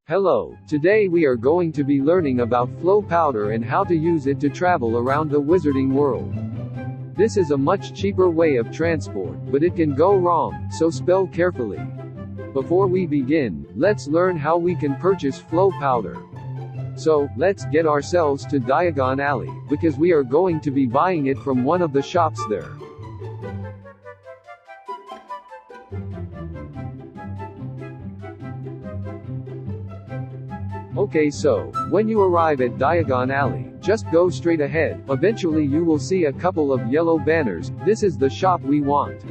Hello, today we are going to be learning about FLOO powder and how to use it to travel around the wizarding world. This is a much cheaper way of transport, but it can go wrong, so spell carefully. Before we begin, let's learn how we can purchase FLOO powder. So, let's get ourselves to Diagon Alley, because we are going to be buying it from one of the shops there. Okay, so, when you arrive at Diagon Alley, just go straight ahead. Eventually you will see a couple of yellow banners. This is the shop we want.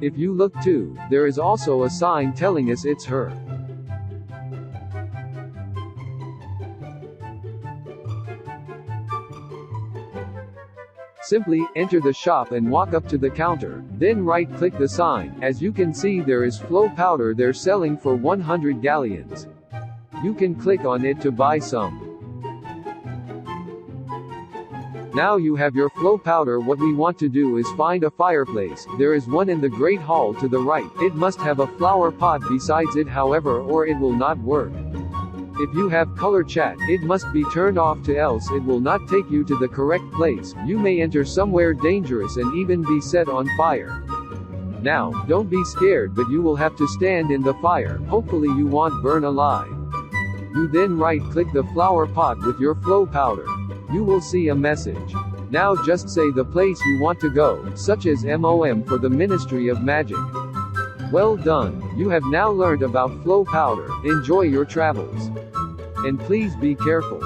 If you look too, there is also a sign telling us it's her. Simply enter the shop and walk up to the counter, then right-click the sign. As you can see, there is FLOO powder they're selling for 100 galleons. You can click on it to buy some. Now you have your FLOO powder. What we want to do is find a fireplace. There is one in the Great Hall to the right. It must have a flower pot besides it, however, or it will not work. If you have color chat, it must be turned off, to else it will not take you to the correct place. You may enter somewhere dangerous and even be set on fire. Now, don't be scared, but you will have to stand in the fire. Hopefully you won't burn alive. You then right-click the flower pot with your FLOO powder. You will see a message. Now just say the place you want to go, such as MOM for the Ministry of Magic. Well done, you have now learned about FLOO powder. Enjoy your travels. And please be careful.